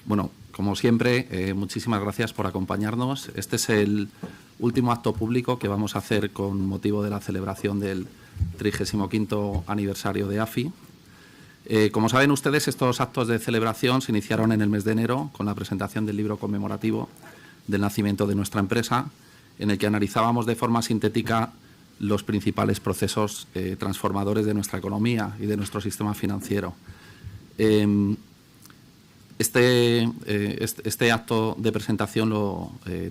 Bueno, como siempre, muchísimas gracias por acompañarnos. Este es el último acto público que vamos a hacer con motivo de la celebración del 35º aniversario de AFI. Como saben ustedes, estos actos de celebración se iniciaron en el mes de enero con la presentación del libro conmemorativo del nacimiento de nuestra empresa, en el que analizábamos de forma sintética los principales procesos transformadores de nuestra economía y de nuestro sistema financiero. Este acto de presentación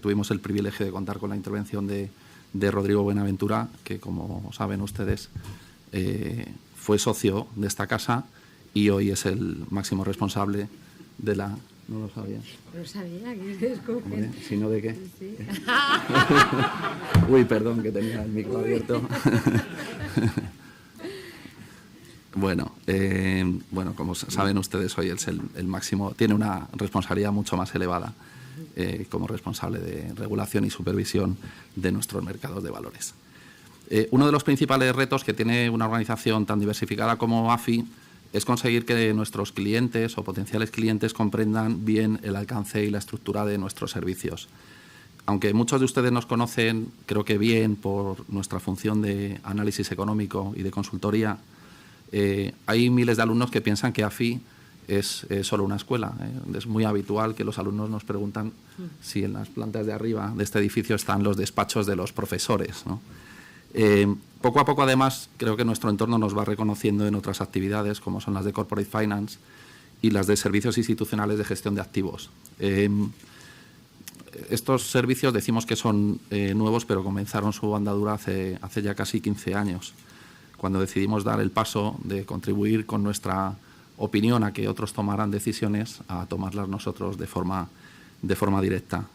tuvimos el privilegio de contar con la intervención de Rodrigo Buenaventura, que, como saben ustedes, fue socio de esta casa y hoy es el máximo responsable de la... No lo sabía. Lo sabía, que escogen. ¿Si no de qué? Sí. Uy, perdón, que tenía el micro abierto. Bueno, como saben ustedes, hoy es el máximo, tiene una responsabilidad mucho más elevada como responsable de regulación y supervisión de nuestros mercados de valores. Uno de los principales retos que tiene una organización tan diversificada como AFI es conseguir que nuestros clientes o potenciales clientes comprendan bien el alcance y la estructura de nuestros servicios. Aunque muchos de ustedes nos conocen, creo que bien, por nuestra función de análisis económico y de consultoría, hay miles de alumnos que piensan que AFI es solo una escuela. Es muy habitual que los alumnos nos preguntan si en las plantas de arriba de este edificio están los despachos de los profesores, ¿no? Poco a poco, además, creo que nuestro entorno nos va reconociendo en otras actividades, como son las de Corporate Finance y las de servicios institucionales de gestión de activos. Estos servicios decimos que son nuevos, pero comenzaron su andadura hace ya casi 15 años, cuando decidimos dar el paso de contribuir con nuestra opinión a que otros tomaran decisiones, a tomarlas nosotros de forma directa.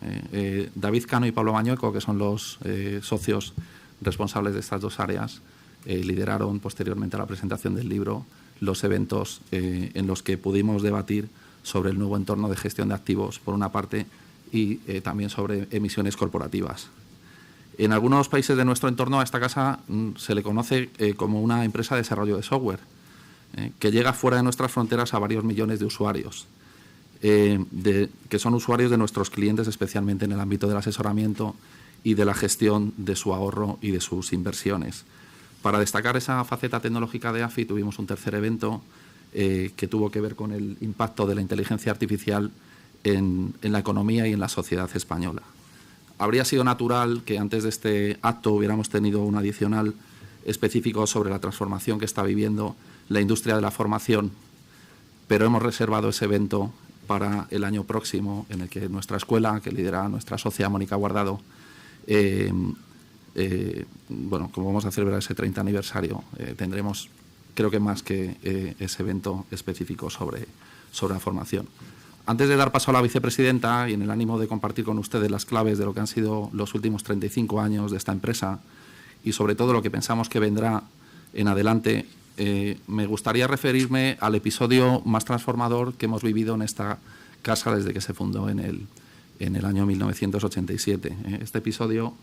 David Cano y Pablo Mañueco, que son los socios responsables de estas dos áreas, lideraron posteriormente a la presentación del libro los eventos en los que pudimos debatir sobre el nuevo entorno de gestión de activos, por una parte, y también sobre emisiones corporativas. En algunos países de nuestro entorno a esta casa se le conoce como una empresa de desarrollo de software, que llega fuera de nuestras fronteras a varios millones de usuarios, que son usuarios de nuestros clientes, especialmente en el ámbito del asesoramiento y de la gestión de su ahorro y de sus inversiones. Para destacar esa faceta tecnológica de AFI tuvimos un tercer evento que tuvo que ver con el impacto de la inteligencia artificial en la economía y en la sociedad española. Habría sido natural que antes de este acto hubiéramos tenido un adicional específico sobre la transformación que está viviendo la industria de la formación, pero hemos reservado ese evento para el año próximo, en el que nuestra escuela, que lidera nuestra socia Mónica Guardado, como vamos a celebrar ese 30 aniversario, tendremos, creo que más que ese evento específico sobre la formación. Antes de dar paso a la vicepresidenta y en el ánimo de compartir con ustedes las claves de lo que han sido los últimos 35 años de esta empresa y sobre todo lo que pensamos que vendrá en adelante, me gustaría referirme al episodio más transformador que hemos vivido en esta casa desde que se fundó en el año 1987. Este episodio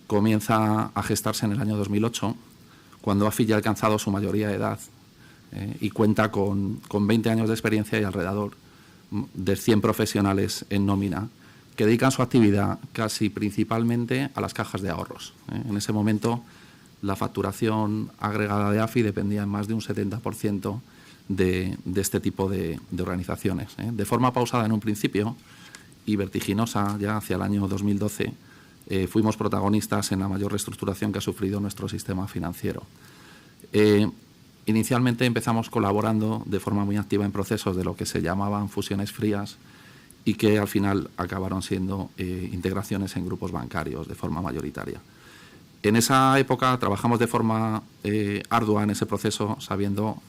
comienza a gestarse en el año 2008, cuando AFI ya ha alcanzado su mayoría de edad y cuenta con 20 años de experiencia y alrededor de 100 profesionales en nómina que dedican su actividad casi principalmente a las cajas de ahorros. En ese momento, la facturación agregada de AFI dependía en más de un 70% de este tipo de organizaciones. De forma pausada en un principio y vertiginosa ya hacia el año 2012, fuimos protagonistas en la mayor reestructuración que ha sufrido nuestro sistema financiero. Inicialmente empezamos colaborando de forma muy activa en procesos de lo que se llamaban fusiones frías y que al final acabaron siendo integraciones en grupos bancarios de forma mayoritaria. En esa época trabajamos de forma ardua en ese proceso, sabiendo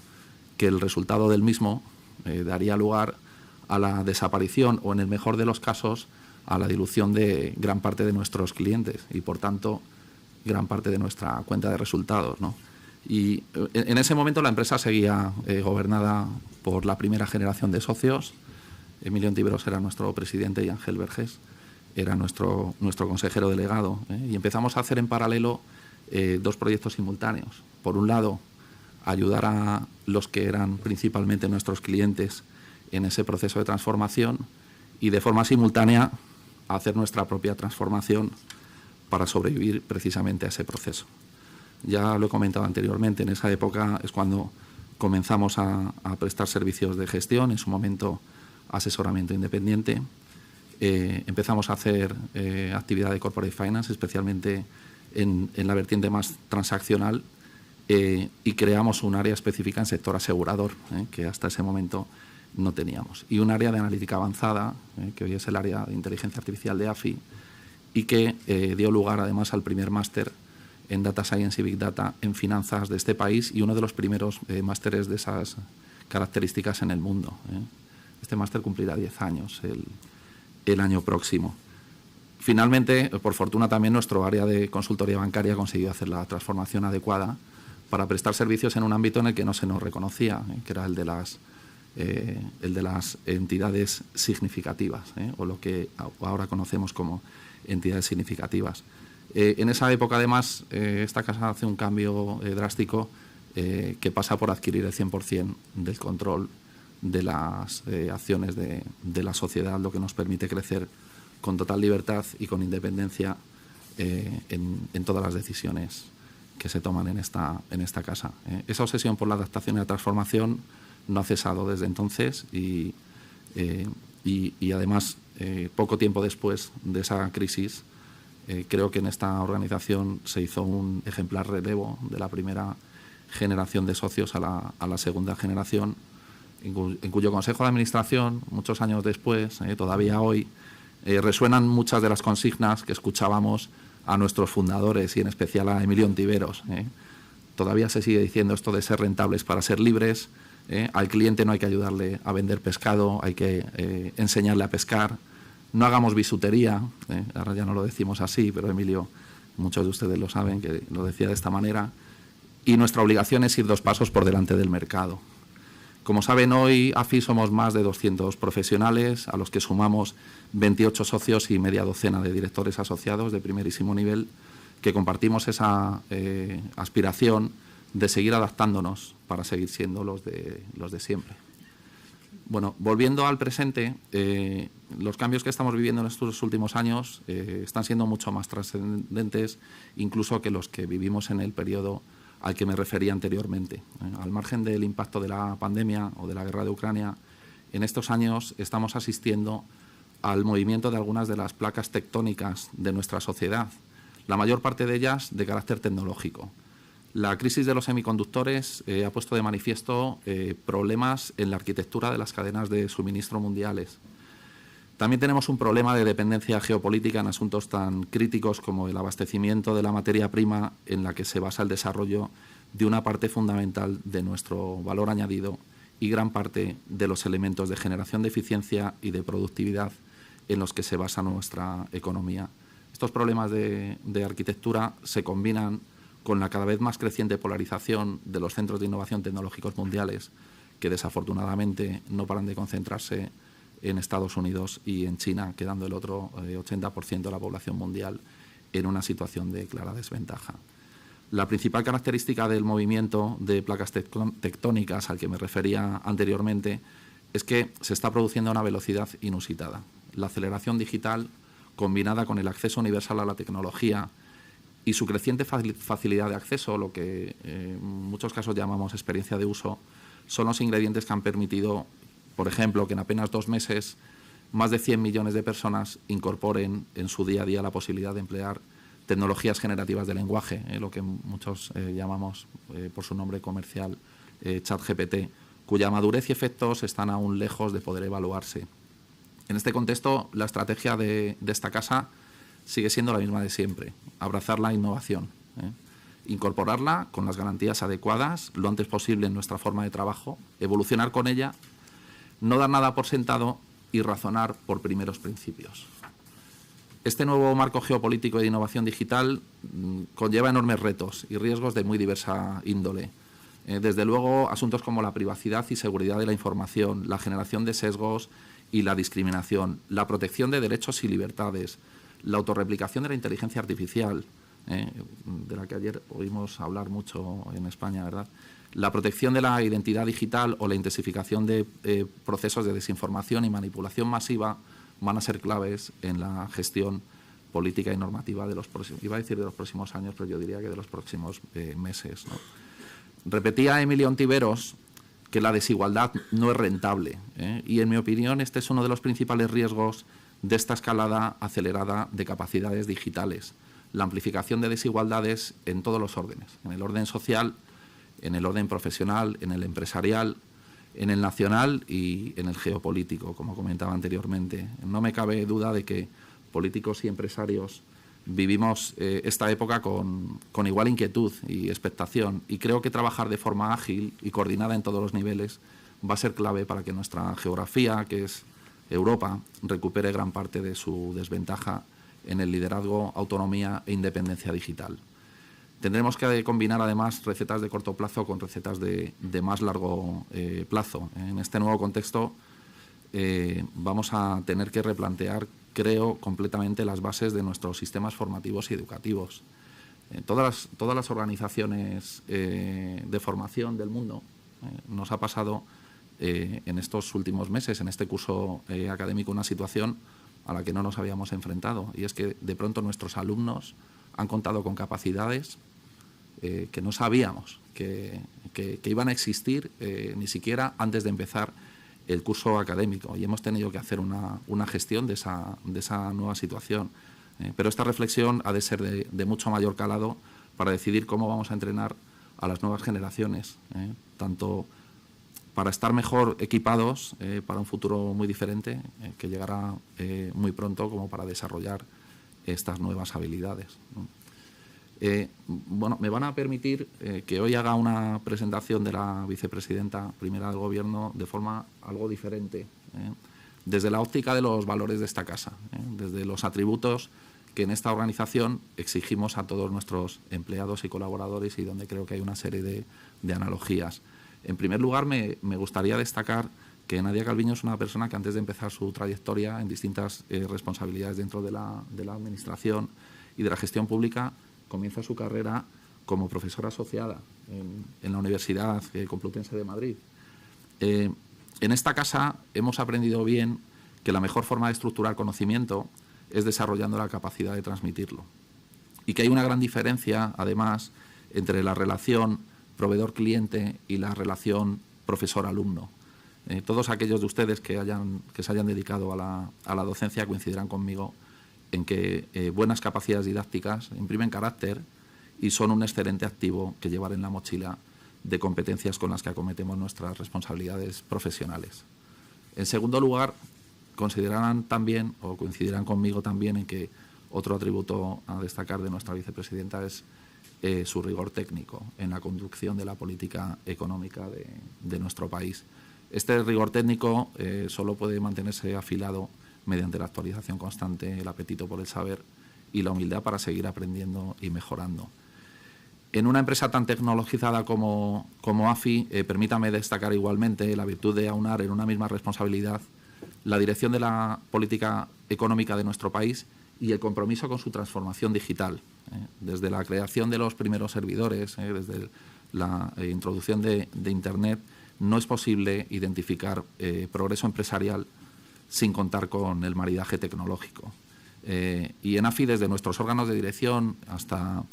que el resultado del mismo daría lugar a la desaparición o, en el mejor de los casos, a la dilución de gran parte de nuestros clientes y, por tanto, gran parte de nuestra cuenta de resultados, ¿no? Y en ese momento la empresa seguía gobernada por la primera generación de socios. Emilio Ontiveros era nuestro presidente y Ángel Vergés era nuestro consejero delegado, y empezamos a hacer en paralelo dos proyectos simultáneos. Por un lado, ayudar a los que eran principalmente nuestros clientes en ese proceso de transformación y de forma simultánea hacer nuestra propia transformación para sobrevivir precisamente a ese proceso. Ya lo he comentado anteriormente, en esa época es cuando comenzamos a prestar servicios de gestión, en su momento asesoramiento independiente. Empezamos a hacer actividad de corporate finance, especialmente en la vertiente más transaccional, y creamos un área específica en sector asegurador, que hasta ese momento no teníamos. Y un área de analítica avanzada, que hoy es el área de inteligencia artificial de AFI, y que dio lugar además al primer máster en Data Science y Big Data en finanzas de este país y uno de los primeros másteres de esas características en el mundo. Este máster cumplirá 10 años el año próximo. Finalmente, por fortuna también nuestro área de consultoría bancaria ha conseguido hacer la transformación adecuada para prestar servicios en un ámbito en el que no se nos reconocía, que era el de las entidades significativas, o lo que ahora conocemos como entidades significativas. En esa época, además, esta casa hace un cambio drástico que pasa por adquirir el 100% del control de las acciones de la sociedad, lo que nos permite crecer con total libertad y con independencia en todas las decisiones que se toman en esta casa. Esa obsesión por la adaptación y la transformación no ha cesado desde entonces y además, poco tiempo después de esa crisis, creo que en esta organización se hizo un ejemplar relevo de la primera generación de socios a la segunda generación, en cuyo consejo de administración, muchos años después, todavía hoy, resuenan muchas de las consignas que escuchábamos a nuestros fundadores y en especial a Emilio Ontiveros. Todavía se sigue diciendo esto de ser rentables para ser libres. Al cliente no hay que ayudarle a vender pescado, hay que enseñarle a pescar. No hagamos bisutería, ahora ya no lo decimos así, pero Emilio, muchos de ustedes lo saben, que lo decía de esta manera. Y nuestra obligación es ir 2 pasos por delante del mercado. Como saben, hoy AFI somos más de 200 profesionales, a los que sumamos 28 socios y media docena de directores asociados de primerísimo nivel, que compartimos esa aspiración de seguir adaptándonos para seguir siendo los de siempre. Bueno, volviendo al presente, los cambios que estamos viviendo en estos últimos años están siendo mucho más trascendentes incluso que los que vivimos en el periodo al que me refería anteriormente. Al margen del impacto de la pandemia o de la guerra de Ucrania, en estos años estamos asistiendo al movimiento de algunas de las placas tectónicas de nuestra sociedad, la mayor parte de ellas de carácter tecnológico. La crisis de los semiconductores ha puesto de manifiesto problemas en la arquitectura de las cadenas de suministro mundiales. También tenemos un problema de dependencia geopolítica en asuntos tan críticos como el abastecimiento de la materia prima en la que se basa el desarrollo de una parte fundamental de nuestro valor añadido y gran parte de los elementos de generación de eficiencia y de productividad en los que se basa nuestra economía. Estos problemas de arquitectura se combinan con la cada vez más creciente polarización de los centros de innovación tecnológicos mundiales, que desafortunadamente no paran de concentrarse en Estados Unidos y en China, quedando el otro 80% de la población mundial en una situación de clara desventaja. La principal característica del movimiento de placas tectónicas al que me refería anteriormente es que se está produciendo a una velocidad inusitada. La aceleración digital, combinada con el acceso universal a la tecnología y su creciente facilidad de acceso, lo que en muchos casos llamamos experiencia de uso, son los ingredientes que han permitido, por ejemplo, que en apenas 2 meses más de 100 millones de personas incorporen en su día a día la posibilidad de emplear tecnologías generativas de lenguaje, lo que muchos llamamos por su nombre comercial ChatGPT, cuya madurez y efectos están aún lejos de poder evaluarse. En este contexto, la estrategia de esta casa sigue siendo la misma de siempre: abrazar la innovación, incorporarla con las garantías adecuadas lo antes posible en nuestra forma de trabajo, evolucionar con ella, no dar nada por sentado y razonar por primeros principios. Este nuevo marco geopolítico de innovación digital conlleva enormes retos y riesgos de muy diversa índole. Desde luego, asuntos como la privacidad y seguridad de la información, la generación de sesgos y la discriminación, la protección de derechos y libertades, la autorreplicación de la inteligencia artificial, de la que ayer oímos hablar mucho en España, ¿verdad?, La protección de la identidad digital o la intensificación de procesos de desinformación y manipulación masiva van a ser claves en la gestión política y normativa de los próximos, iba a decir de los próximos años, pero yo diría que de los próximos meses, ¿no? Repetía Emilio Ontiveros que la desigualdad no es rentable, y en mi opinión este es uno de los principales riesgos de esta escalada acelerada de capacidades digitales, la amplificación de desigualdades en todos los órdenes, en el orden social, en el orden profesional, en el empresarial, en el nacional y en el geopolítico, como comentaba anteriormente. No me cabe duda de que políticos y empresarios vivimos esta época con igual inquietud y expectación, y creo que trabajar de forma ágil y coordinada en todos los niveles va a ser clave para que nuestra geografía, que es Europa, recupere gran parte de su desventaja en el liderazgo, autonomía e independencia digital. Tendremos que combinar además recetas de corto plazo con recetas de más largo plazo. En este nuevo contexto vamos a tener que replantear, creo, completamente las bases de nuestros sistemas formativos y educativos. Todas las organizaciones de formación del mundo nos ha pasado en estos últimos meses, en este curso académico, una situación a la que no nos habíamos enfrentado, y es que de pronto nuestros alumnos han contado con capacidades que no sabíamos que iban a existir ni siquiera antes de empezar el curso académico, y hemos tenido que hacer una gestión de esa nueva situación. Pero esta reflexión ha de ser de mucho mayor calado para decidir cómo vamos a entrenar a las nuevas generaciones, tanto para estar mejor equipados para un futuro muy diferente que llegará muy pronto, como para desarrollar estas nuevas habilidades, ¿no? Bueno, me van a permitir que hoy haga una presentación de la vicepresidenta primera del Gobierno de forma algo diferente, desde la óptica de los valores de esta casa, desde los atributos que en esta organización exigimos a todos nuestros empleados y colaboradores, y donde creo que hay una serie de analogías. En primer lugar, me gustaría destacar que Nadia Calviño es una persona que antes de empezar su trayectoria en distintas responsabilidades dentro de la Administración y de la gestión pública, comienza su carrera como profesora asociada en la Universidad Complutense de Madrid. En esta casa hemos aprendido bien que la mejor forma de estructurar conocimiento es desarrollando la capacidad de transmitirlo, y que hay una gran diferencia, además, entre la relación proveedor-cliente y la relación profesor-alumno. Todos aquellos de ustedes que se hayan dedicado a la docencia coincidirán conmigo en que buenas capacidades didácticas imprimen carácter y son un excelente activo que llevar en la mochila de competencias con las que acometemos nuestras responsabilidades profesionales. En segundo lugar, considerarán también, o coincidirán conmigo también, en que otro atributo a destacar de nuestra vicepresidenta es su rigor técnico en la conducción de la política económica de nuestro país. Este rigor técnico solo puede mantenerse afilado mediante la actualización constante, el apetito por el saber y la humildad para seguir aprendiendo y mejorando. En una empresa tan tecnologizada como AFI, permítame destacar igualmente la virtud de aunar en una misma responsabilidad la dirección de la política económica de nuestro país y el compromiso con su transformación digital. Desde la creación de los primeros servidores, desde la introducción de Internet, no es posible identificar progreso empresarial sin contar con el maridaje tecnológico. Y en AFI, desde nuestros órganos de dirección hasta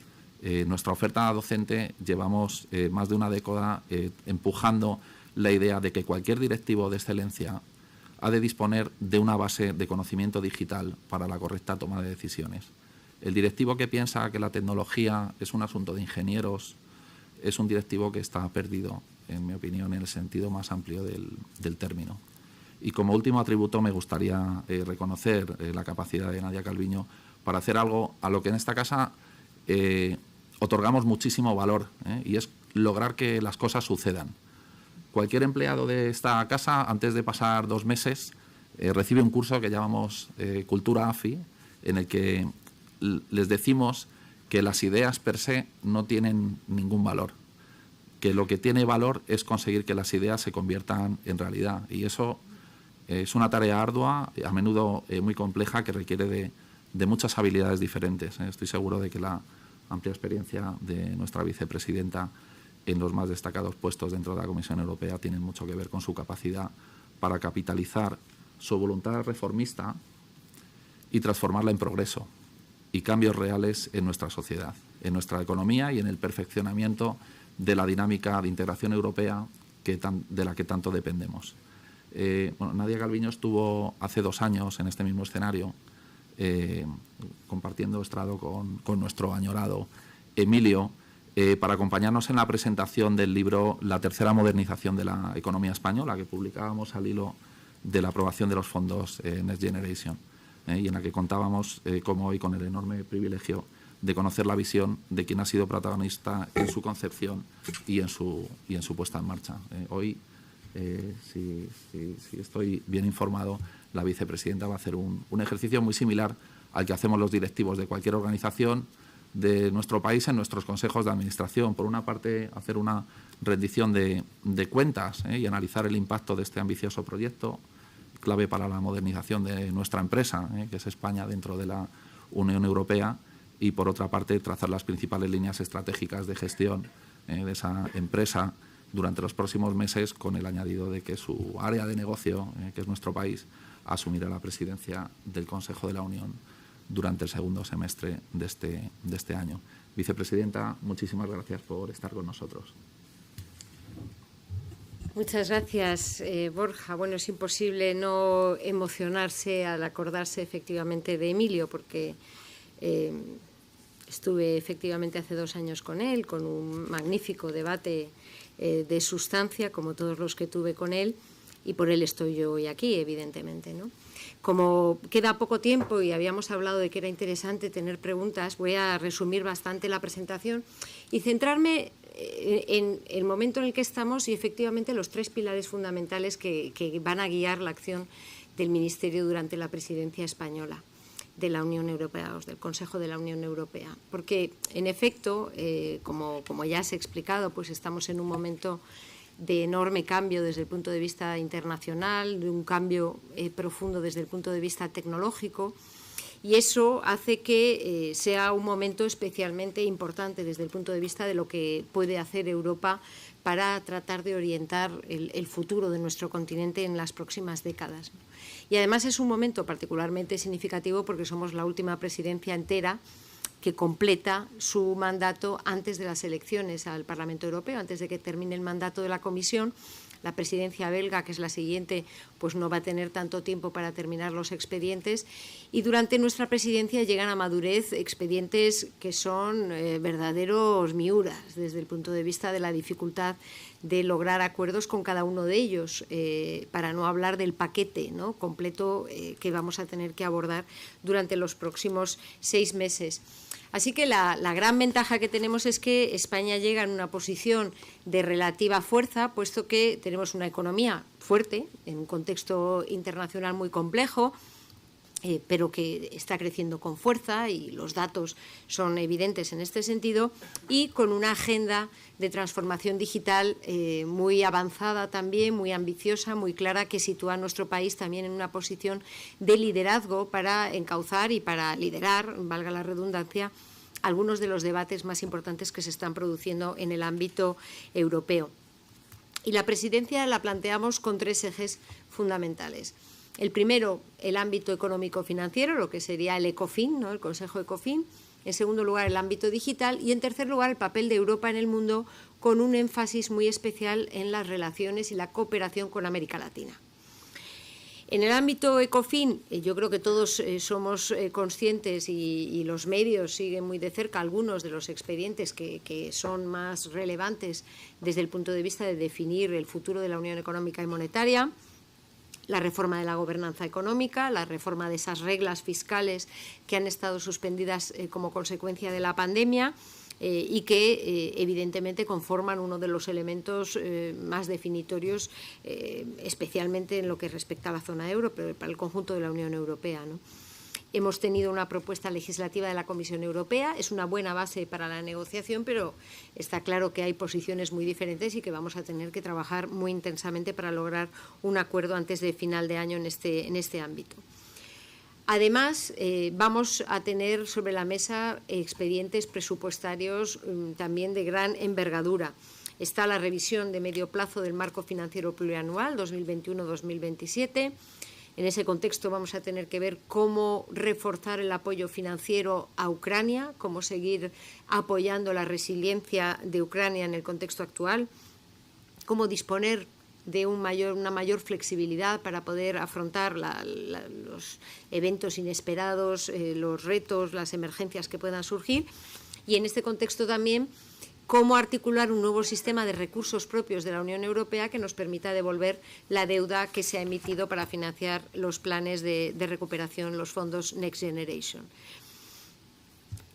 nuestra oferta docente, llevamos más de una década empujando la idea de que cualquier directivo de excelencia ha de disponer de una base de conocimiento digital para la correcta toma de decisiones. El directivo que piensa que la tecnología es un asunto de ingenieros es un directivo que está perdido, en mi opinión, en el sentido más amplio del término. Y como último atributo me gustaría reconocer la capacidad de Nadia Calviño para hacer algo a lo que en esta casa otorgamos muchísimo valor, y es lograr que las cosas sucedan. Cualquier empleado de esta casa, antes de pasar 2 meses, recibe un curso que llamamos Cultura AFI, en el que les decimos que las ideas per se no tienen ningún valor, que lo que tiene valor es conseguir que las ideas se conviertan en realidad, y eso es una tarea ardua, a menudo muy compleja, que requiere de muchas habilidades diferentes. Estoy seguro de que la amplia experiencia de nuestra vicepresidenta en los más destacados puestos dentro de la Comisión Europea tienen mucho que ver con su capacidad para capitalizar su voluntad reformista y transformarla en progreso y cambios reales en nuestra sociedad, en nuestra economía y en el perfeccionamiento de la dinámica de integración europea de la que tanto dependemos. Nadia Calviño estuvo hace 2 años en este mismo escenario, compartiendo estrado con nuestro añorado Emilio, para acompañarnos en la presentación del libro La tercera modernización de la economía española, que publicábamos al hilo de la aprobación de los fondos Next Generation, y en la que contábamos, como hoy, con el enorme privilegio de conocer la visión de quien ha sido protagonista en su concepción y en su puesta en marcha. Hoy, si estoy bien informado, la vicepresidenta va a hacer un ejercicio muy similar al que hacemos los directivos de cualquier organización de nuestro país en nuestros consejos de administración. Por una parte, hacer una rendición de cuentas y analizar el impacto de este ambicioso proyecto, clave para la modernización de nuestra empresa, que es España dentro de la Unión Europea, y por otra parte, trazar las principales líneas estratégicas de gestión de esa empresa durante los próximos meses, con el añadido de que su área de negocio, que es nuestro país, asumirá la presidencia del Consejo de la Unión durante el segundo semestre de este año. Vicepresidenta, muchísimas gracias por estar con nosotros. Muchas gracias, Borja. Bueno, es imposible no emocionarse al acordarse efectivamente de Emilio, porque estuve efectivamente hace 2 años con él, con un magnífico debate de sustancia, como todos los que tuve con él, y por él estoy yo hoy aquí, evidentemente, ¿no? Como queda poco tiempo y habíamos hablado de que era interesante tener preguntas, voy a resumir bastante la presentación y centrarme en el momento en el que estamos y efectivamente los 3 pilares fundamentales que van a guiar la acción del Ministerio durante la presidencia española de la Unión Europea, del Consejo de la Unión Europea. Porque, en efecto, como ya se ha explicado, pues estamos en un momento de enorme cambio desde el punto de vista internacional, de un cambio profundo desde el punto de vista tecnológico, y eso hace que sea un momento especialmente importante desde el punto de vista de lo que puede hacer Europa para tratar de orientar el futuro de nuestro continente en las próximas décadas. Y además es un momento particularmente significativo porque somos la última presidencia entera que completa su mandato antes de las elecciones al Parlamento Europeo, antes de que termine el mandato de la Comisión. La presidencia belga, que es la siguiente, pues no va a tener tanto tiempo para terminar los expedientes, y durante nuestra presidencia llegan a madurez expedientes que son verdaderos miuras desde el punto de vista de la dificultad de lograr acuerdos con cada uno de ellos, para no hablar del paquete, ¿no?, completo que vamos a tener que abordar durante los próximos 6 meses. Así que la gran ventaja que tenemos es que España llega en una posición de relativa fuerza, puesto que tenemos una economía fuerte, en un contexto internacional muy complejo, pero que está creciendo con fuerza y los datos son evidentes en este sentido, y con una agenda de transformación digital muy avanzada también, muy ambiciosa, muy clara, que sitúa a nuestro país también en una posición de liderazgo para encauzar y para liderar, valga la redundancia, algunos de los debates más importantes que se están produciendo en el ámbito europeo. Y la presidencia la planteamos con 3 ejes fundamentales. El primero, el ámbito económico-financiero, lo que sería el ECOFIN, ¿no?, el Consejo ECOFIN. En segundo lugar, el ámbito digital. Y en tercer lugar, el papel de Europa en el mundo, con un énfasis muy especial en las relaciones y la cooperación con América Latina. En el ámbito ECOFIN, yo creo que todos somos conscientes y los medios siguen muy de cerca algunos de los expedientes que son más relevantes desde el punto de vista de definir el futuro de la Unión Económica y Monetaria. La reforma de la gobernanza económica, la reforma de esas reglas fiscales que han estado suspendidas como consecuencia de la pandemia y que evidentemente conforman uno de los elementos más definitorios, especialmente en lo que respecta a la zona euro, pero para el conjunto de la Unión Europea, ¿no? Hemos tenido una propuesta legislativa de la Comisión Europea, es una buena base para la negociación, pero está claro que hay posiciones muy diferentes y que vamos a tener que trabajar muy intensamente para lograr un acuerdo antes de final de año en este ámbito. Además, vamos a tener sobre la mesa expedientes presupuestarios también de gran envergadura. está la revisión de medio plazo del marco financiero plurianual 2021-2027. En ese contexto vamos a tener que ver cómo reforzar el apoyo financiero a Ucrania, cómo seguir apoyando la resiliencia de Ucrania en el contexto actual, cómo disponer de una mayor flexibilidad para poder afrontar los eventos inesperados, los retos, las emergencias que puedan surgir. Y en este contexto también, cómo articular un nuevo sistema de recursos propios de la Unión Europea que nos permita devolver la deuda que se ha emitido para financiar los planes de recuperación, los fondos Next Generation.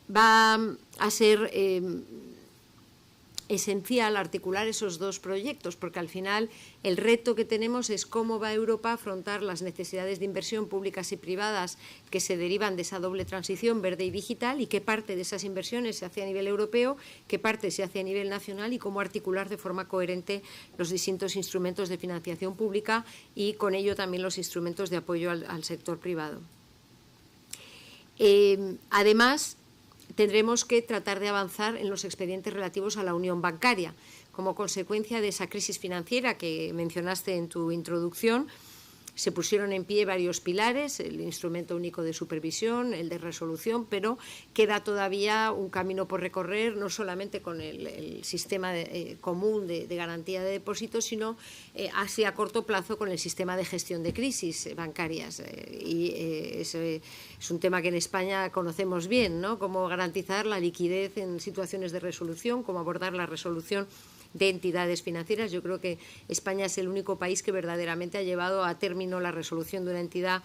Va a ser esencial articular esos dos proyectos, porque al final el reto que tenemos es cómo va Europa a afrontar las necesidades de inversión públicas y privadas que se derivan de esa doble transición verde y digital, y qué parte de esas inversiones se hace a nivel europeo, qué parte se hace a nivel nacional, y cómo articular de forma coherente los distintos instrumentos de financiación pública y con ello también los instrumentos de apoyo al sector privado. Además, tendremos que tratar de avanzar en los expedientes relativos a la unión bancaria. Como consecuencia de esa crisis financiera que mencionaste en tu introducción, se pusieron en pie varios pilares, el instrumento único de supervisión, el de resolución, pero queda todavía un camino por recorrer, no solamente con el sistema común de garantía de depósitos, sino así a corto plazo con el sistema de gestión de crisis bancarias. Es un tema que en España conocemos bien, ¿no? Cómo garantizar la liquidez en situaciones de resolución, cómo abordar la resolución de entidades financieras. Yo creo que España es el único país que verdaderamente ha llevado a término la resolución de una entidad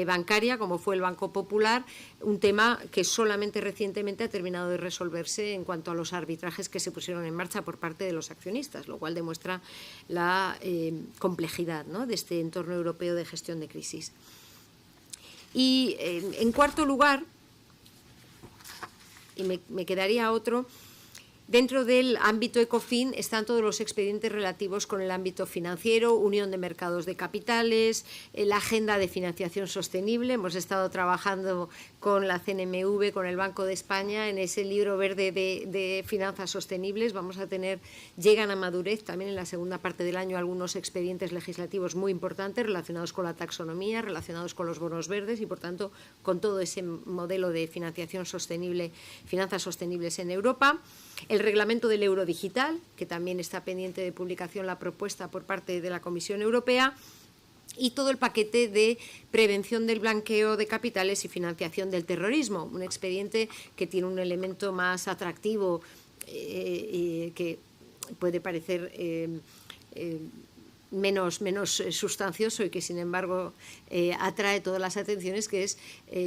bancaria, como fue el Banco Popular, un tema que solamente recientemente ha terminado de resolverse en cuanto a los arbitrajes que se pusieron en marcha por parte de los accionistas, lo cual demuestra la complejidad, ¿no?, de este entorno europeo de gestión de crisis. Y en cuarto lugar, y me quedaría otro, dentro del ámbito ECOFIN están todos los expedientes relativos con el ámbito financiero, unión de mercados de capitales, la agenda de financiación sostenible. Hemos estado trabajando con la CNMV, con el Banco de España, en ese libro verde de finanzas sostenibles. Llegan a madurez también en la segunda parte del año algunos expedientes legislativos muy importantes relacionados con la taxonomía, relacionados con los bonos verdes y, por tanto, con todo ese modelo de financiación sostenible, finanzas sostenibles en Europa. El reglamento del euro digital, que también está pendiente de publicación la propuesta por parte de la Comisión Europea, y todo el paquete de prevención del blanqueo de capitales y financiación del terrorismo, un expediente que tiene un elemento más atractivo que puede parecer menos sustancioso y que, sin embargo, atrae todas las atenciones, que es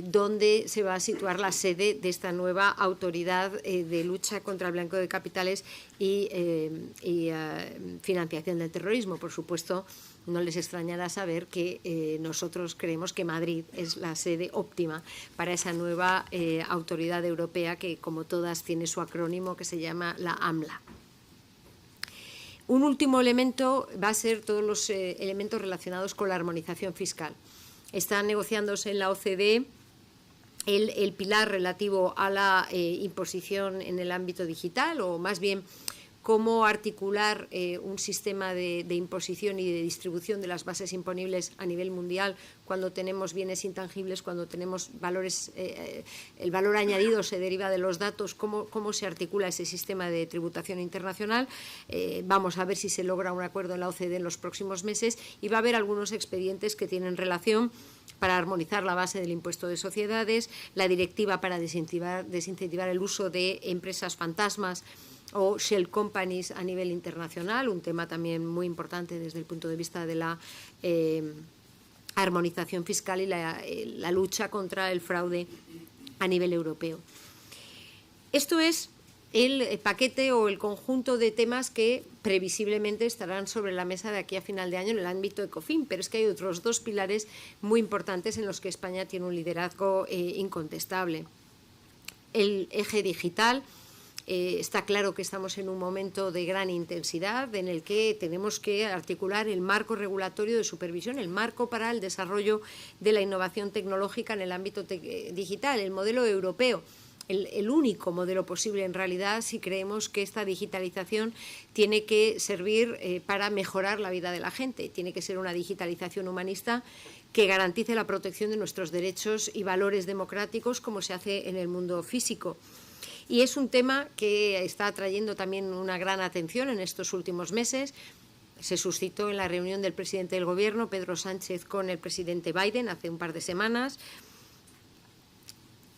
dónde se va a situar la sede de esta nueva autoridad de lucha contra el blanqueo de capitales y financiación del terrorismo. Por supuesto, no les extrañará saber que nosotros creemos que Madrid es la sede óptima para esa nueva autoridad europea que, como todas, tiene su acrónimo, que se llama la AMLA. Un último elemento va a ser todos los elementos relacionados con la armonización fiscal. Están negociándose en la OCDE el pilar relativo a la imposición en el ámbito digital, o más bien cómo articular un sistema de imposición y de distribución de las bases imponibles a nivel mundial cuando tenemos bienes intangibles, cuando tenemos valores, el valor añadido se deriva de los datos, cómo se articula ese sistema de tributación internacional. Vamos a ver si se logra un acuerdo en la OCDE en los próximos meses, y va a haber algunos expedientes que tienen relación para armonizar la base del impuesto de sociedades, la directiva para desincentivar el uso de empresas fantasmas o shell companies a nivel internacional, un tema también muy importante desde el punto de vista de la armonización fiscal y la lucha contra el fraude a nivel europeo. Esto es el paquete o el conjunto de temas que previsiblemente estarán sobre la mesa de aquí a final de año en el ámbito ECOFIN, pero es que hay otros dos pilares muy importantes en los que España tiene un liderazgo incontestable. El eje digital. Está claro que estamos en un momento de gran intensidad en el que tenemos que articular el marco regulatorio de supervisión, el marco para el desarrollo de la innovación tecnológica en el ámbito digital, el modelo europeo. el único modelo posible en realidad si creemos que esta digitalización tiene que servir para mejorar la vida de la gente. Tiene que ser una digitalización humanista que garantice la protección de nuestros derechos y valores democráticos como se hace en el mundo físico. Y es un tema que está atrayendo también una gran atención en estos últimos meses. Se suscitó en la reunión del presidente del Gobierno, Pedro Sánchez, con el presidente Biden hace un par de semanas.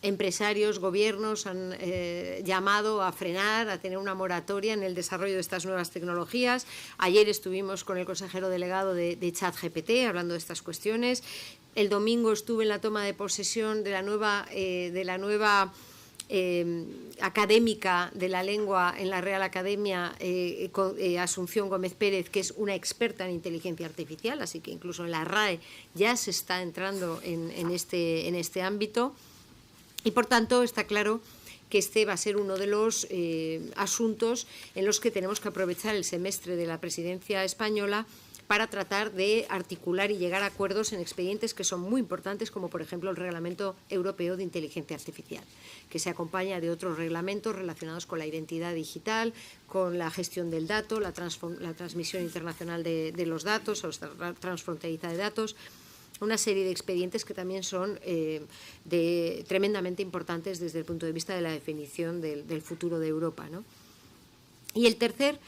Empresarios, gobiernos han llamado a frenar, a tener una moratoria en el desarrollo de estas nuevas tecnologías. Ayer estuvimos con el consejero delegado de ChatGPT hablando de estas cuestiones. El domingo estuve en la toma de posesión de la nueva académica de la lengua en la Real Academia, Asunción Gómez Pérez, que es una experta en inteligencia artificial, así que incluso en la RAE ya se está entrando en este ámbito. Y, por tanto, está claro que este va a ser uno de los asuntos en los que tenemos que aprovechar el semestre de la presidencia española para tratar de articular y llegar a acuerdos en expedientes que son muy importantes, como, por ejemplo, el Reglamento Europeo de Inteligencia Artificial, que se acompaña de otros reglamentos relacionados con la identidad digital, con la gestión del dato, la transmisión internacional de los datos, o la transfronteriza de datos, una serie de expedientes que también son tremendamente importantes desde el punto de vista de la definición del futuro de Europa, ¿no? Y el tercer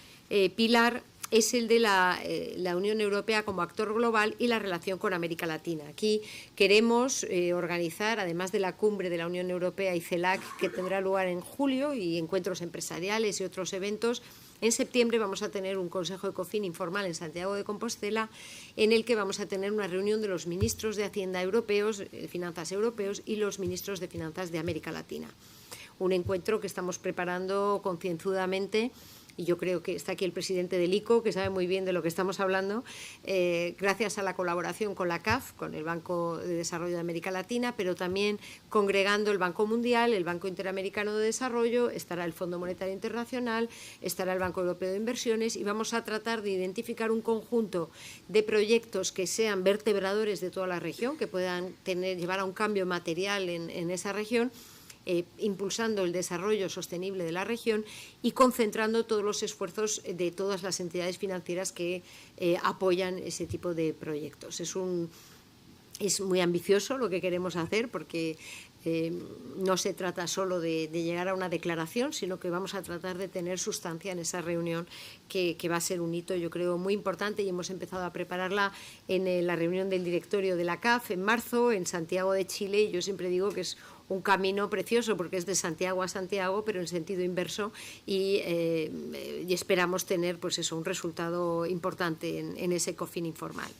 pilar es el de la Unión Europea como actor global y la relación con América Latina. Aquí queremos organizar, además de la cumbre de la Unión Europea y CELAC, que tendrá lugar en julio, y encuentros empresariales y otros eventos. En septiembre vamos a tener un Consejo Ecofin informal en Santiago de Compostela, en el que vamos a tener una reunión de los ministros de Hacienda europeos, de Finanzas europeos, y los ministros de Finanzas de América Latina. Un encuentro que estamos preparando concienzudamente. Y yo creo que está aquí el presidente del ICO, que sabe muy bien de lo que estamos hablando, gracias a la colaboración con la CAF, con el Banco de Desarrollo de América Latina, pero también congregando el Banco Mundial, el Banco Interamericano de Desarrollo, estará el Fondo Monetario Internacional, estará el Banco Europeo de Inversiones, y vamos a tratar de identificar un conjunto de proyectos que sean vertebradores de toda la región, que puedan llevar a un cambio material en esa región, impulsando el desarrollo sostenible de la región y concentrando todos los esfuerzos de todas las entidades financieras que apoyan ese tipo de proyectos. Es muy ambicioso lo que queremos hacer, porque no se trata solo de llegar a una declaración, sino que vamos a tratar de tener sustancia en esa reunión que va a ser un hito, yo creo, muy importante, y hemos empezado a prepararla en la reunión del directorio de la CAF en marzo, en Santiago de Chile, y yo siempre digo que es un camino precioso porque es de Santiago a Santiago, pero en sentido inverso, y esperamos tener, pues eso, un resultado importante en ese Ecofin informal.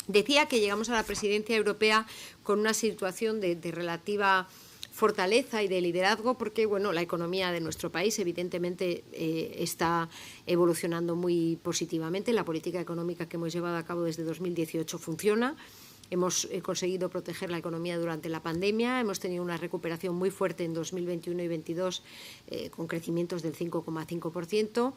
Decía que llegamos a la presidencia europea con una situación de relativa fortaleza y de liderazgo, porque bueno, la economía de nuestro país evidentemente está evolucionando muy positivamente. La política económica que hemos llevado a cabo desde 2018 funciona. Hemos conseguido proteger la economía durante la pandemia, hemos tenido una recuperación muy fuerte en 2021 y 2022 con crecimientos del 5,5%.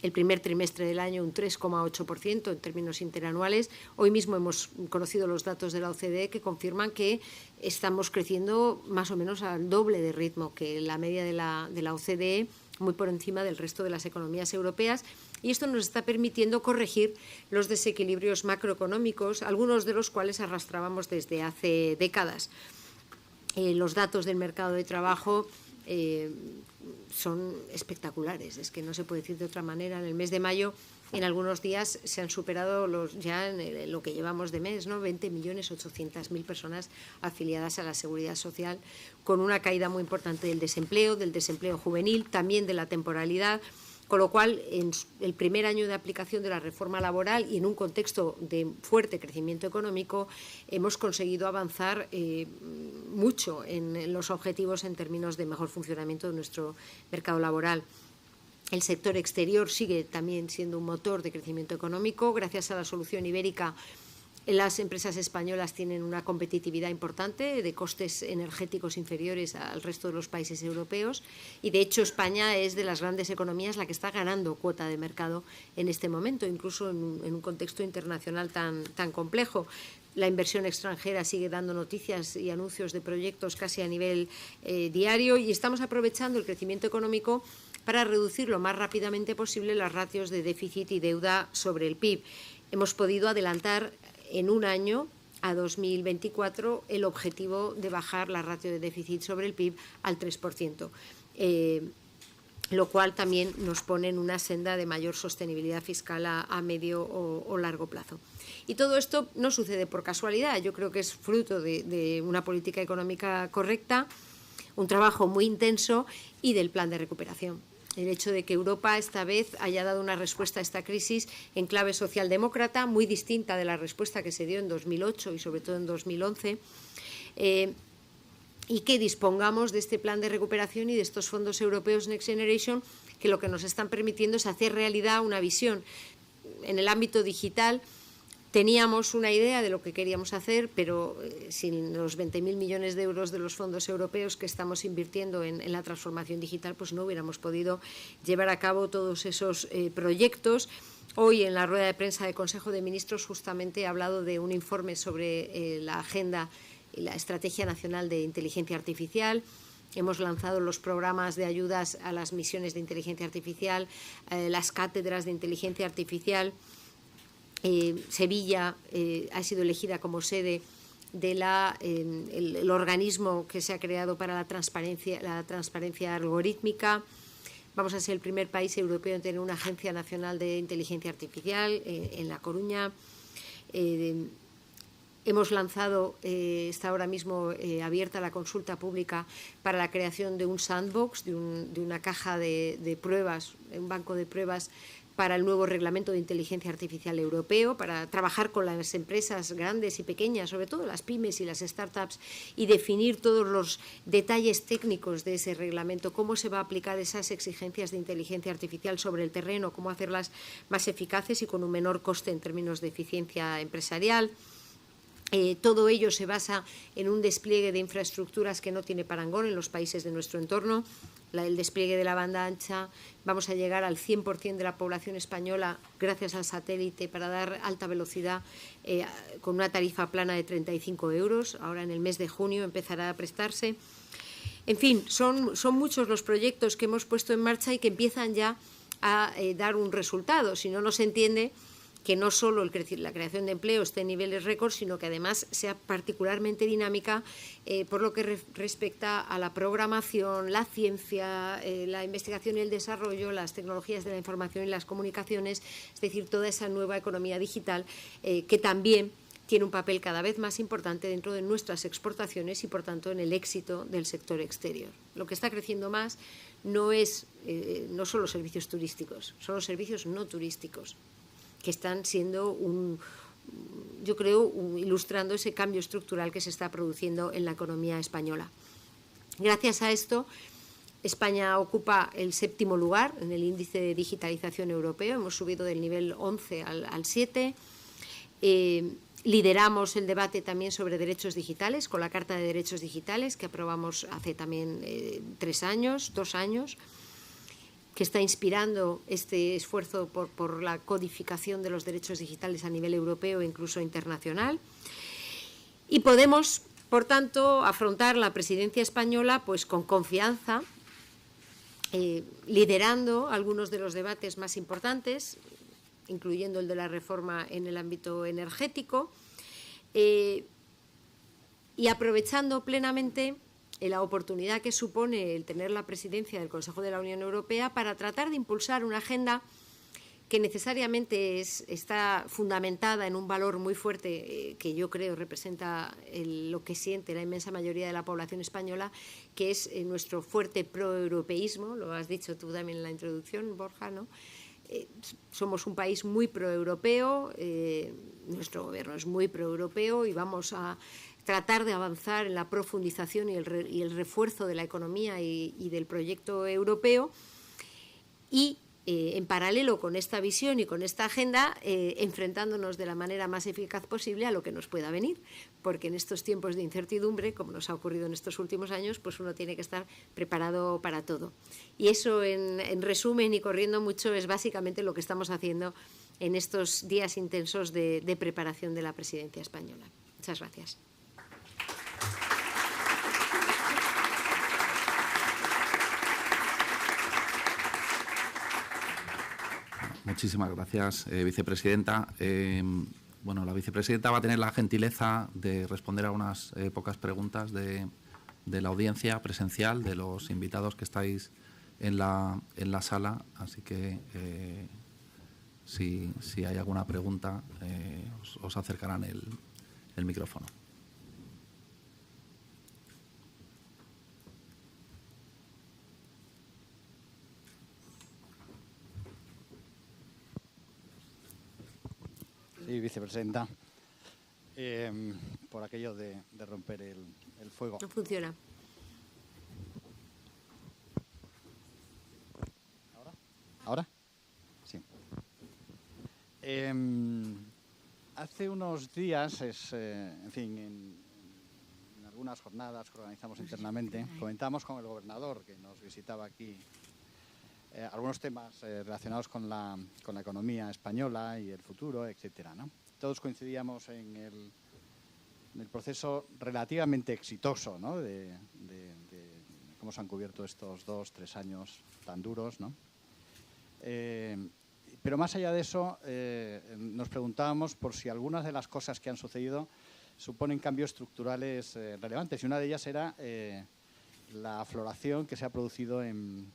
El primer trimestre del año un 3,8% en términos interanuales. Hoy mismo hemos conocido los datos de la OCDE que confirman que estamos creciendo más o menos al doble de ritmo que la media de la OCDE, muy por encima del resto de las economías europeas, y esto nos está permitiendo corregir los desequilibrios macroeconómicos, algunos de los cuales arrastrábamos desde hace décadas. Los datos del mercado de trabajo son espectaculares, es que no se puede decir de otra manera. En el mes de mayo, en algunos días, se han superado ya en lo que llevamos de mes, ¿no? 20.800.000 personas afiliadas a la Seguridad Social, con una caída muy importante del desempleo juvenil, también de la temporalidad, con lo cual, en el primer año de aplicación de la reforma laboral y en un contexto de fuerte crecimiento económico, hemos conseguido avanzar mucho en los objetivos en términos de mejor funcionamiento de nuestro mercado laboral. El sector exterior sigue también siendo un motor de crecimiento económico. Gracias a la solución ibérica Las empresas españolas tienen una competitividad importante, de costes energéticos inferiores al resto de los países europeos, y de hecho España es de las grandes economías la que está ganando cuota de mercado en este momento, incluso en un contexto internacional tan complejo. La inversión extranjera sigue dando noticias y anuncios de proyectos casi a nivel diario, y estamos aprovechando el crecimiento económico para reducir lo más rápidamente posible las ratios de déficit y deuda sobre el PIB. Hemos podido adelantar en un año, a 2024, el objetivo de bajar la ratio de déficit sobre el PIB al 3%, lo cual también nos pone en una senda de mayor sostenibilidad fiscal a medio o largo plazo. Y todo esto no sucede por casualidad, yo creo que es fruto de una política económica correcta, un trabajo muy intenso y del plan de recuperación. El hecho de que Europa esta vez haya dado una respuesta a esta crisis en clave socialdemócrata, muy distinta de la respuesta que se dio en 2008 y sobre todo en 2011, y que dispongamos de este plan de recuperación y de estos fondos europeos Next Generation, que lo que nos están permitiendo es hacer realidad una visión. En el ámbito digital teníamos una idea de lo que queríamos hacer, pero sin los 20.000 millones de euros de los fondos europeos que estamos invirtiendo en la transformación digital, pues no hubiéramos podido llevar a cabo todos esos proyectos. Hoy, en la rueda de prensa del Consejo de Ministros, justamente he hablado de un informe sobre la Agenda y la Estrategia Nacional de Inteligencia Artificial. Hemos lanzado los programas de ayudas a las misiones de inteligencia artificial, las cátedras de inteligencia artificial. Sevilla ha sido elegida como sede del el organismo que se ha creado para la transparencia algorítmica. Vamos a ser el primer país europeo en tener una agencia nacional de inteligencia artificial en La Coruña. Hemos lanzado, está ahora mismo abierta la consulta pública para la creación de un sandbox, de una caja de pruebas, un banco de pruebas para el nuevo reglamento de inteligencia artificial europeo, para trabajar con las empresas grandes y pequeñas, sobre todo las pymes y las startups, y definir todos los detalles técnicos de ese reglamento, cómo se va a aplicar esas exigencias de inteligencia artificial sobre el terreno, cómo hacerlas más eficaces y con un menor coste en términos de eficiencia empresarial. Todo ello se basa en un despliegue de infraestructuras que no tiene parangón en los países de nuestro entorno. El despliegue de la banda ancha, vamos a llegar al 100% de la población española gracias al satélite para dar alta velocidad con una tarifa plana de 35 euros. Ahora en el mes de junio empezará a prestarse. En fin, son muchos los proyectos que hemos puesto en marcha y que empiezan ya a dar un resultado. Si no, no se entiende que no solo la creación de empleo esté en niveles récord, sino que además sea particularmente dinámica por lo que respecta a la programación, la ciencia, la investigación y el desarrollo, las tecnologías de la información y las comunicaciones, es decir, toda esa nueva economía digital que también tiene un papel cada vez más importante dentro de nuestras exportaciones y, por tanto, en el éxito del sector exterior. Lo que está creciendo más no son los servicios turísticos, son los servicios no turísticos, que están siendo yo creo, ilustrando ese cambio estructural que se está produciendo en la economía española. Gracias a esto, España ocupa el 7º lugar en el índice de digitalización europeo, hemos subido del nivel 11 al 7. Lideramos el debate también sobre derechos digitales con la Carta de Derechos Digitales que aprobamos hace también 2 años, que está inspirando este esfuerzo por la codificación de los derechos digitales a nivel europeo e incluso internacional. Y podemos, por tanto, afrontar la presidencia española pues con confianza, liderando algunos de los debates más importantes, incluyendo el de la reforma en el ámbito energético, y aprovechando plenamente la oportunidad que supone el tener la presidencia del Consejo de la Unión Europea para tratar de impulsar una agenda que necesariamente está fundamentada en un valor muy fuerte que yo creo representa lo que siente la inmensa mayoría de la población española, que es nuestro fuerte proeuropeísmo, lo has dicho tú también en la introducción, Borja, ¿no? Somos un país muy proeuropeo, nuestro gobierno es muy proeuropeo y vamos a tratar de avanzar en la profundización y el refuerzo de la economía y del proyecto europeo, y en paralelo con esta visión y con esta agenda, enfrentándonos de la manera más eficaz posible a lo que nos pueda venir, porque en estos tiempos de incertidumbre, como nos ha ocurrido en estos últimos años, pues uno tiene que estar preparado para todo. Y eso, en resumen y corriendo mucho, es básicamente lo que estamos haciendo en estos días intensos de preparación de la presidencia española. Muchas gracias. Muchísimas gracias, vicepresidenta. Bueno, la vicepresidenta va a tener la gentileza de responder a unas pocas preguntas de la audiencia presencial, de los invitados que estáis en la sala. Así que, si hay alguna pregunta, os acercarán el micrófono. Sí, vicepresidenta. Por aquello de romper el fuego. No funciona. ¿Ahora? Sí. Hace unos días, en fin, en algunas jornadas que organizamos internamente, comentamos con el gobernador que nos visitaba aquí algunos temas relacionados con la economía española y el futuro, etcétera, ¿no? Todos coincidíamos en el proceso relativamente exitoso, ¿no?, de cómo se han cubierto estos 2-3 años tan duros, ¿no? Pero más allá de eso, nos preguntábamos por si algunas de las cosas que han sucedido suponen cambios estructurales relevantes, y una de ellas era la afloración que se ha producido en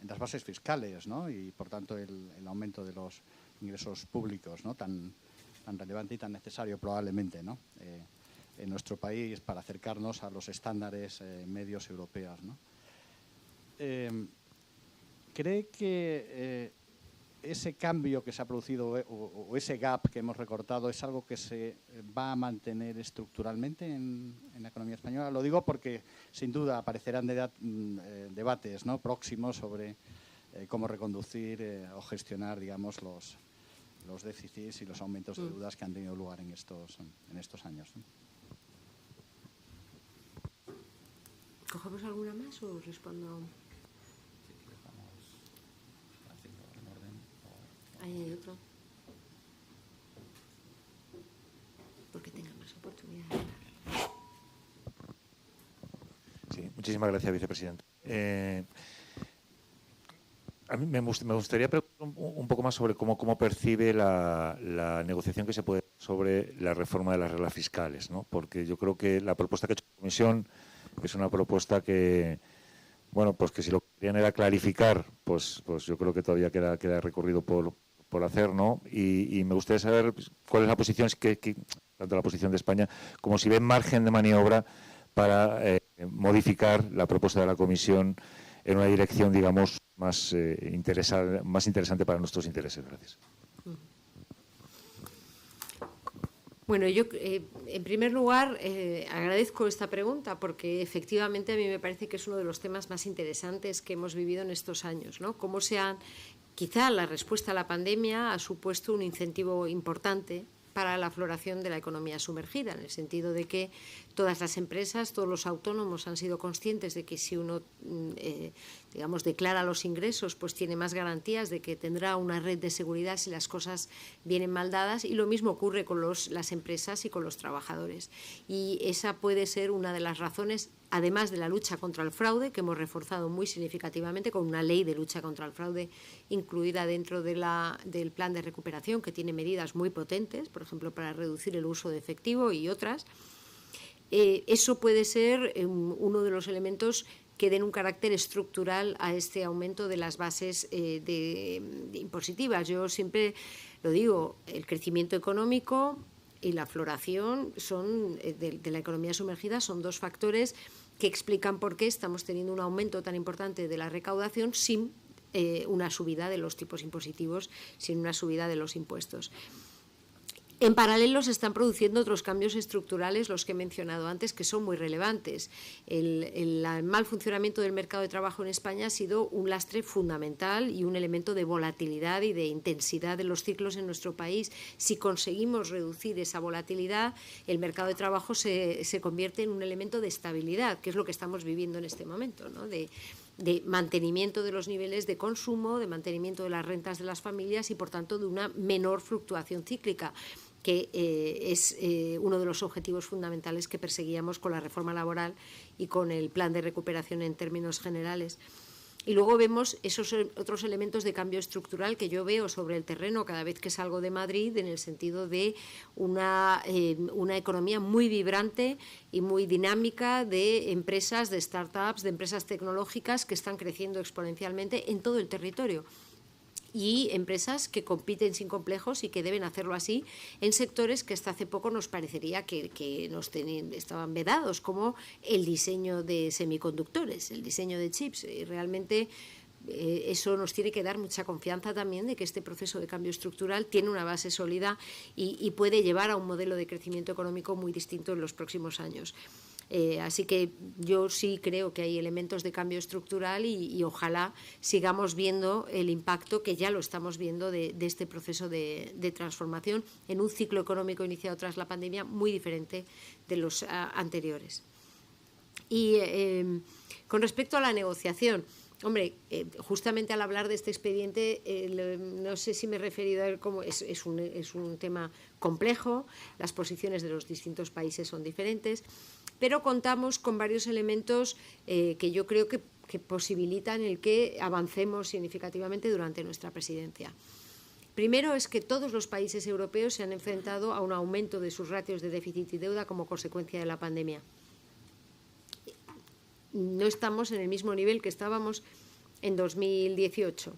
las bases fiscales, ¿no?, y por tanto el aumento de los ingresos públicos, ¿no?, tan relevante y tan necesario probablemente, ¿no?, en nuestro país para acercarnos a los estándares medios europeos, ¿no? ¿Cree que ese cambio que se ha producido o ese gap que hemos recortado es algo que se va a mantener estructuralmente en la economía española? Lo digo porque sin duda aparecerán debates, ¿no?, próximos sobre cómo reconducir o gestionar, digamos, los déficits y los aumentos de deudas que han tenido lugar en estos años, ¿no? ¿Cogemos alguna más o respondo? Ahí hay otro. Porque tengan más oportunidad. Sí, muchísimas gracias, vicepresidente. A mí me gustaría preguntar un poco más sobre cómo percibe la negociación que se puede hacer sobre la reforma de las reglas fiscales, ¿no? Porque yo creo que la propuesta que ha hecho la Comisión es una propuesta que, bueno, pues que si lo que querían era clarificar, pues yo creo que todavía queda recorrido por hacer, ¿no? Y me gustaría saber cuál es la posición, tanto la posición de España, como si ven margen de maniobra para modificar la propuesta de la Comisión en una dirección, digamos, más interesante para nuestros intereses. Gracias. Bueno, yo en primer lugar agradezco esta pregunta porque efectivamente a mí me parece que es uno de los temas más interesantes que hemos vivido en estos años, ¿no? Cómo quizá la respuesta a la pandemia ha supuesto un incentivo importante para la afloración de la economía sumergida, en el sentido de que todas las empresas, todos los autónomos han sido conscientes de que si uno, digamos, declara los ingresos, pues tiene más garantías de que tendrá una red de seguridad si las cosas vienen mal dadas, y lo mismo ocurre con las empresas y con los trabajadores. Y esa puede ser una de las razones, además de la lucha contra el fraude, que hemos reforzado muy significativamente con una ley de lucha contra el fraude incluida dentro del plan de recuperación, que tiene medidas muy potentes, por ejemplo, para reducir el uso de efectivo y otras. Eso puede ser uno de los elementos que den un carácter estructural a este aumento de las bases impositivas. Yo siempre lo digo, el crecimiento económico y la afloración de la economía sumergida son dos factores que explican por qué estamos teniendo un aumento tan importante de la recaudación sin una subida de los tipos impositivos, sin una subida de los impuestos. En paralelo se están produciendo otros cambios estructurales, los que he mencionado antes, que son muy relevantes. El mal funcionamiento del mercado de trabajo en España ha sido un lastre fundamental y un elemento de volatilidad y de intensidad de los ciclos en nuestro país. Si conseguimos reducir esa volatilidad, el mercado de trabajo se convierte en un elemento de estabilidad, que es lo que estamos viviendo en este momento, ¿no? De mantenimiento de los niveles de consumo, de mantenimiento de las rentas de las familias y, por tanto, de una menor fluctuación cíclica, que es uno de los objetivos fundamentales que perseguíamos con la reforma laboral y con el plan de recuperación en términos generales. Y luego vemos esos otros elementos de cambio estructural que yo veo sobre el terreno cada vez que salgo de Madrid, en el sentido de una economía muy vibrante y muy dinámica de empresas, de startups, de empresas tecnológicas que están creciendo exponencialmente en todo el territorio. Y empresas que compiten sin complejos y que deben hacerlo así en sectores que hasta hace poco nos parecería que estaban vedados, como el diseño de semiconductores, el diseño de chips. Y realmente eso nos tiene que dar mucha confianza también de que este proceso de cambio estructural tiene una base sólida y puede llevar a un modelo de crecimiento económico muy distinto en los próximos años. Así que yo sí creo que hay elementos de cambio estructural y ojalá sigamos viendo el impacto, que ya lo estamos viendo, de este proceso de transformación en un ciclo económico iniciado tras la pandemia muy diferente de los anteriores. Y con respecto a la negociación, hombre, justamente al hablar de este expediente, no sé si me he referido a él como es un tema complejo, las posiciones de los distintos países son diferentes, pero contamos con varios elementos que yo creo que posibilitan el que avancemos significativamente durante nuestra presidencia. Primero es que todos los países europeos se han enfrentado a un aumento de sus ratios de déficit y deuda como consecuencia de la pandemia. No estamos en el mismo nivel que estábamos en 2018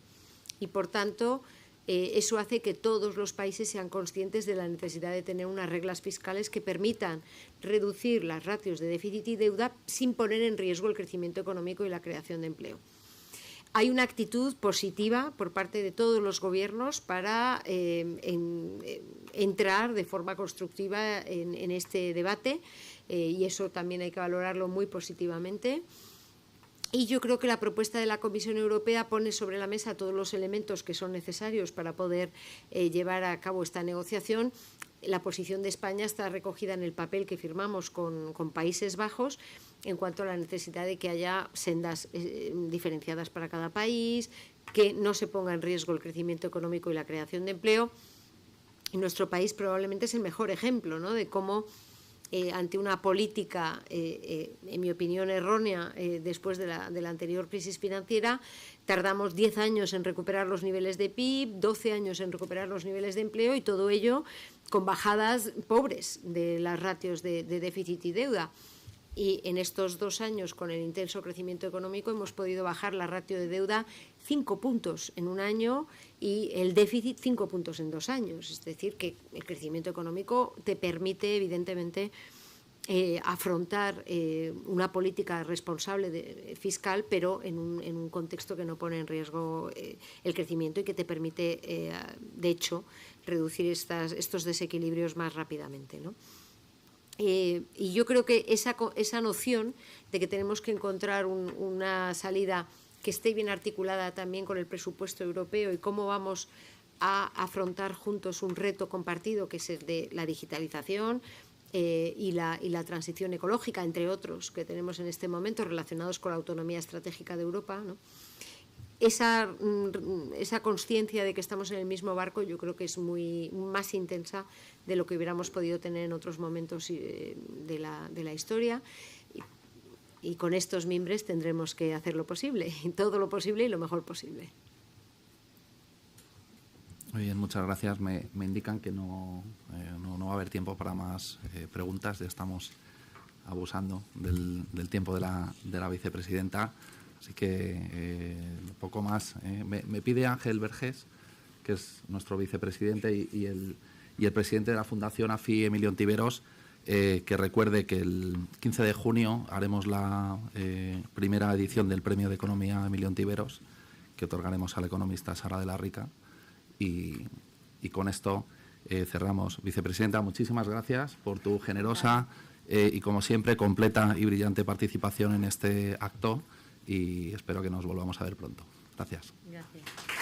y, por tanto, eso hace que todos los países sean conscientes de la necesidad de tener unas reglas fiscales que permitan reducir las ratios de déficit y deuda sin poner en riesgo el crecimiento económico y la creación de empleo. Hay una actitud positiva por parte de todos los gobiernos para entrar de forma constructiva en este debate y eso también hay que valorarlo muy positivamente. Y yo creo que la propuesta de la Comisión Europea pone sobre la mesa todos los elementos que son necesarios para poder llevar a cabo esta negociación. La posición de España está recogida en el papel que firmamos con Países Bajos en cuanto a la necesidad de que haya sendas diferenciadas para cada país, que no se ponga en riesgo el crecimiento económico y la creación de empleo. Y nuestro país probablemente es el mejor ejemplo, ¿no?, de cómo ante una política, en mi opinión, errónea después de la anterior crisis financiera, tardamos 10 años en recuperar los niveles de PIB, 12 años en recuperar los niveles de empleo y todo ello con bajadas pobres de las ratios de déficit y deuda. Y en estos 2 años, con el intenso crecimiento económico, hemos podido bajar la ratio de deuda 5 puntos en un año y el déficit 5 puntos en 2 años. Es decir, que el crecimiento económico te permite, evidentemente, afrontar una política responsable fiscal, pero en un contexto que no pone en riesgo el crecimiento y que te permite, de hecho, reducir estos desequilibrios más rápidamente, ¿no? Y yo creo que esa noción de que tenemos que encontrar una salida que esté bien articulada también con el presupuesto europeo y cómo vamos a afrontar juntos un reto compartido, que es el de la digitalización y la transición ecológica, entre otros, que tenemos en este momento relacionados con la autonomía estratégica de Europa, ¿no? Esa consciencia de que estamos en el mismo barco yo creo que es más intensa de lo que hubiéramos podido tener en otros momentos de la historia y con estos mimbres tendremos que hacer lo posible, todo lo posible y lo mejor posible. Muy bien, muchas gracias. Me indican que no va a haber tiempo para más preguntas, ya estamos abusando del tiempo de la vicepresidenta. Así que poco más. Me pide Ángel Vergés, que es nuestro vicepresidente y el presidente de la Fundación AFI, Emilio Ontiveros, que recuerde que el 15 de junio haremos la primera edición del Premio de Economía Emilio Ontiveros, que otorgaremos al economista Sara de la Rica. Y con esto cerramos. Vicepresidenta, muchísimas gracias por tu generosa y, como siempre, completa y brillante participación en este acto, y espero que nos volvamos a ver pronto. Gracias. Gracias.